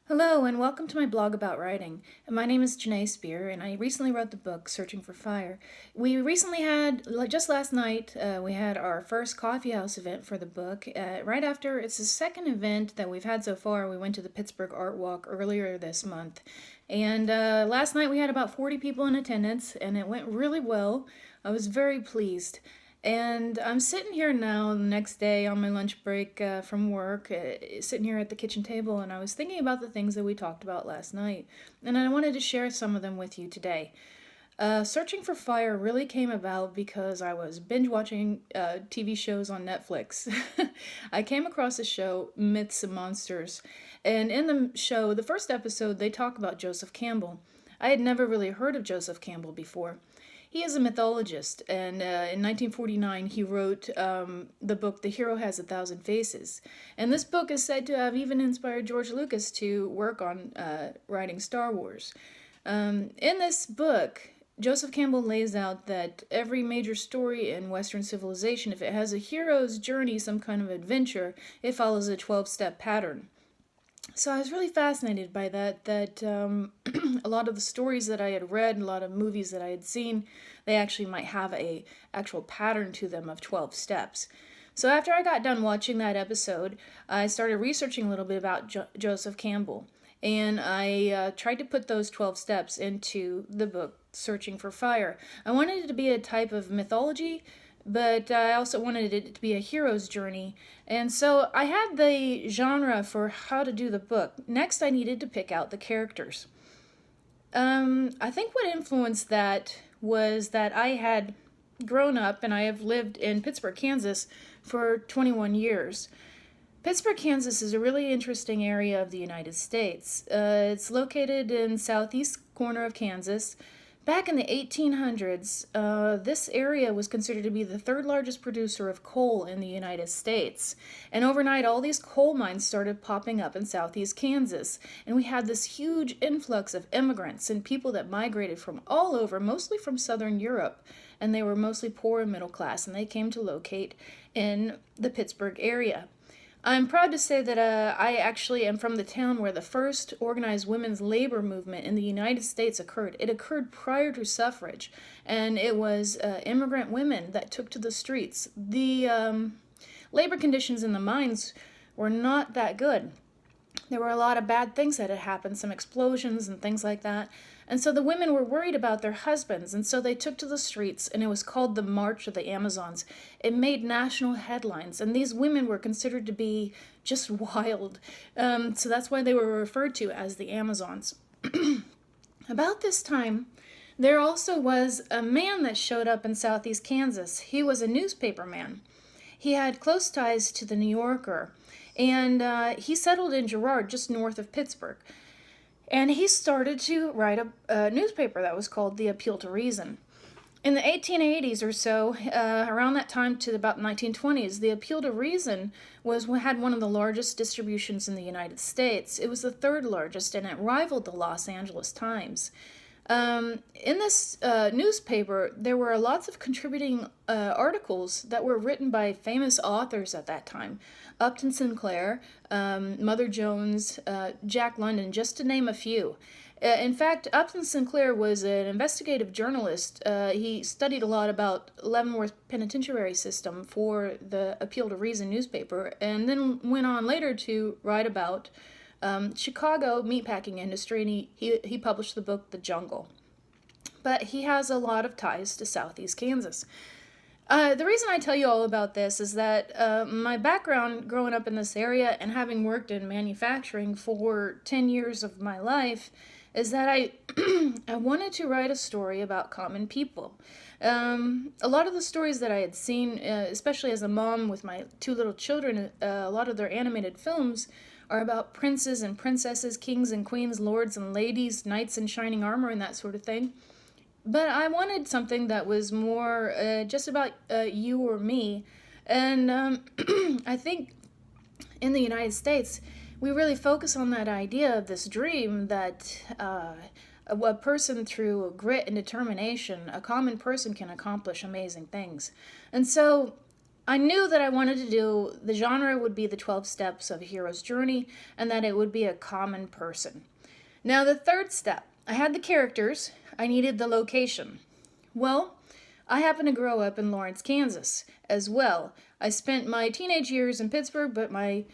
Hello, and welcome to my blog about writing. My name is Janae Spear, and I recently wrote the book Searching for Fire. We recently had, just last night, we had our first coffee house event for the book. Right after, it's the second event that we've had so far. We went to the Pittsburgh Art Walk earlier this month. And last night we had about 40 people in attendance, and it went really well. I was very pleased. And I'm sitting here now the next day on my lunch break from work, sitting here at the kitchen table, and I was thinking about the things that we talked about last night. And I wanted to share some of them with you today. Searching for Fire really came about because I was binge watching TV shows on Netflix. I came across a show, Myths and Monsters, and in the show, the first episode, they talk about Joseph Campbell. I had never really heard of Joseph Campbell before. He is a mythologist, and in 1949 he wrote the book The Hero Has a Thousand Faces. And this book is said to have even inspired George Lucas to work on writing Star Wars. In this book, Joseph Campbell lays out that every major story in Western civilization, if it has a hero's journey, some kind of adventure, it follows a 12-step pattern. So I was really fascinated by that a lot of the stories that I had read, a lot of movies that I had seen, they actually might have a actual pattern to them of 12 steps. So after I got done watching that episode, I started researching a little bit about Joseph Campbell. And I tried to put those 12 steps into the book, Searching for Fire. I wanted it to be a type of mythology, but I also wanted it to be a hero's journey. And so I had the genre for how to do the book. Next, I needed to pick out the characters. I think what influenced that was that I had grown up and I have lived in Pittsburgh, Kansas for 21 years. Pittsburgh, Kansas is a really interesting area of the United States. It's located in southeast corner of Kansas. Back in the 1800s, this area was considered to be the third largest producer of coal in the United States. And overnight, all these coal mines started popping up in southeast Kansas. And we had this huge influx of immigrants and people that migrated from all over, mostly from southern Europe. And they were mostly poor and middle class, and they came to locate in the Pittsburgh area. I'm proud to say that I actually am from the town where the first organized women's labor movement in the United States occurred. It occurred prior to suffrage, and it was immigrant women that took to the streets. The labor conditions in the mines were not that good. There were a lot of bad things that had happened, some explosions and things like that. And so the women were worried about their husbands, and so they took to the streets, and it was called the March of the Amazons. It made national headlines, and these women were considered to be just wild. So that's why they were referred to as the Amazons. About this time, there also was a man that showed up in southeast Kansas. He was a newspaper man. He had close ties to the New Yorker, and he settled in Girard, just north of Pittsburgh. And he started to write a newspaper that was called The Appeal to Reason. In the 1880s or so, around that time to about the 1920s, The Appeal to Reason had one of the largest distributions in the United States. It was the third largest, and it rivaled the Los Angeles Times. In this newspaper, there were lots of contributing articles that were written by famous authors at that time. Upton Sinclair, Mother Jones, Jack London, just to name a few. In fact, Upton Sinclair was an investigative journalist. He studied a lot about Leavenworth Penitentiary System for the Appeal to Reason newspaper, and then went on later to write about Chicago meatpacking industry, and he published the book The Jungle. But he has a lot of ties to southeast Kansas. The reason I tell you all about this is that my background growing up in this area and having worked in manufacturing for 10 years of my life is that I wanted to write a story about common people. A lot of the stories that I had seen, especially as a mom with my two little children, a lot of their animated films are about princes and princesses, kings and queens, lords and ladies, knights in shining armor, and that sort of thing. But I wanted something that was more just about you or me. And I think in the United States, we really focus on that idea of this dream that a person through grit and determination, a common person can accomplish amazing things. And so I knew that I wanted to do, the genre would be the 12 steps of a hero's journey, and that it would be a common person. Now, the third step, I had the characters, I needed the location. Well, I happen to grow up in Lawrence, Kansas as well. I spent my teenage years in Pittsburgh, but my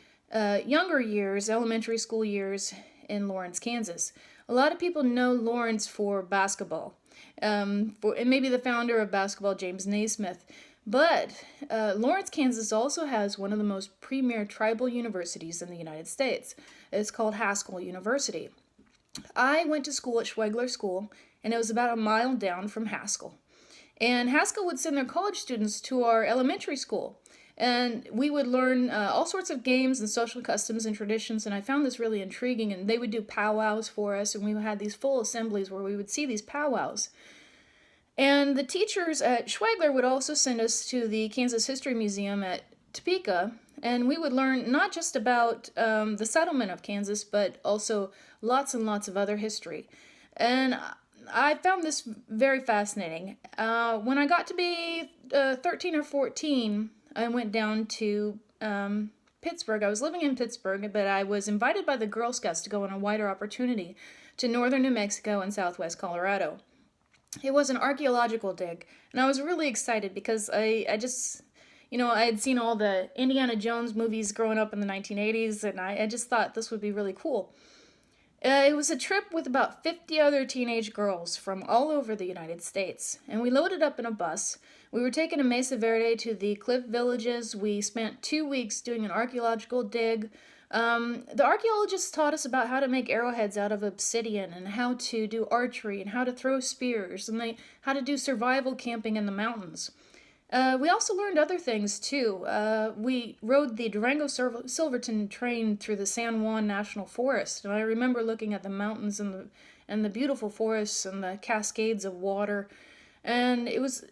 younger years, elementary school years, in Lawrence, Kansas. A lot of people know Lawrence for basketball, and maybe the founder of basketball, James Naismith. But Lawrence, Kansas also has one of the most premier tribal universities in the United States. It's called Haskell University. I went to school at Schwegler School, and it was about a mile down from Haskell. And Haskell would send their college students to our elementary school. And we would learn all sorts of games and social customs and traditions, and I found this really intriguing. And they would do powwows for us, and we had these full assemblies where we would see these powwows. And the teachers at Schwegler would also send us to the Kansas History Museum at Topeka, and we would learn not just about the settlement of Kansas, but also lots and lots of other history. And I found this very fascinating. When I got to be 13 or 14, I went down to Pittsburgh. I was living in Pittsburgh, but I was invited by the Girl Scouts to go on a wider opportunity to northern New Mexico and southwest Colorado. It was an archaeological dig, and I was really excited because I just, I had seen all the Indiana Jones movies growing up in the 1980s, and I just thought this would be really cool. It was a trip with about 50 other teenage girls from all over the United States, and we loaded up in a bus. We were taken to Mesa Verde to the cliff villages. We spent 2 weeks doing an archaeological dig. The archaeologists taught us about how to make arrowheads out of obsidian, and how to do archery, and how to throw spears, and how to do survival camping in the mountains. We also learned other things too. We rode the Durango Silverton train through the San Juan National Forest, and I remember looking at the mountains and the beautiful forests and the cascades of water, and it was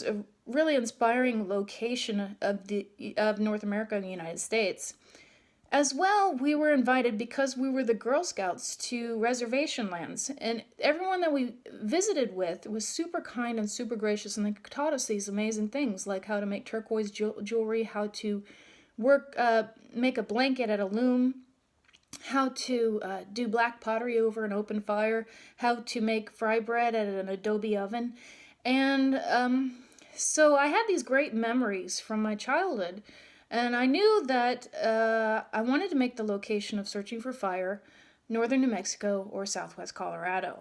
a really inspiring location of North America and the United States. As well, we were invited because we were the Girl Scouts to reservation lands, and everyone that we visited with was super kind and super gracious, and they taught us these amazing things, like how to make turquoise jewelry, how to make a blanket at a loom, how to do black pottery over an open fire, how to make fry bread at an adobe oven, and so I had these great memories from my childhood. And I knew that I wanted to make the location of Searching for Fire northern New Mexico or southwest Colorado.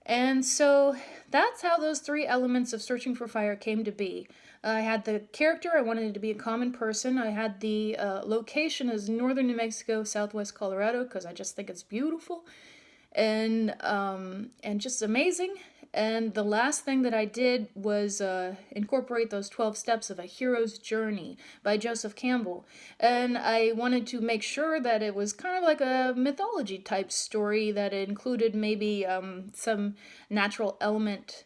And so that's how those three elements of Searching for Fire came to be. I had the character, I wanted it to be a common person. I had the location as northern New Mexico, southwest Colorado, because I just think it's beautiful and just amazing. And the last thing that I did was incorporate those 12 steps of A Hero's Journey by Joseph Campbell. And I wanted to make sure that it was kind of like a mythology type story, that it included maybe some natural element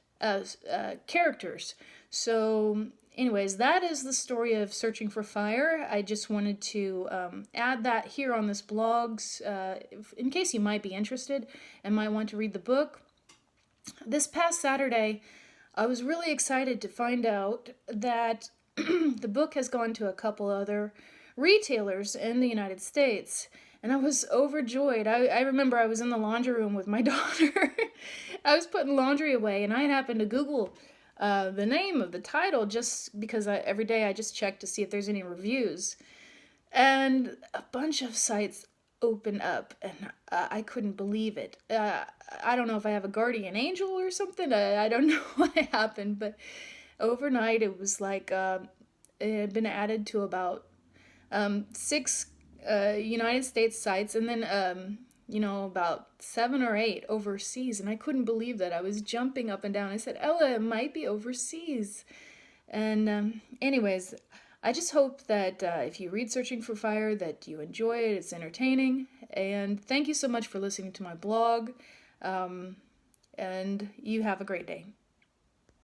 characters. So anyways, that is the story of Searching for Fire. I just wanted to add that here on this blog in case you might be interested and might want to read the book. This past Saturday, I was really excited to find out that the book has gone to a couple other retailers in the United States, and I was overjoyed. I remember I was in the laundry room with my daughter. I was putting laundry away, and I happened to Google the name of the title just because every day I just check to see if there's any reviews. And a bunch of sites opened up, and I couldn't believe it. I don't know if I have a guardian angel or something. I don't know what happened, but overnight it was like it had been added to about 6 United States sites, and then about 7 or 8 overseas, and I couldn't believe that. I was jumping up and down. I said, Ella, it might be overseas. And anyways, I just hope that if you read Searching for Fire, that you enjoy it. It's entertaining. And thank you so much for listening to my blog. And you have a great day.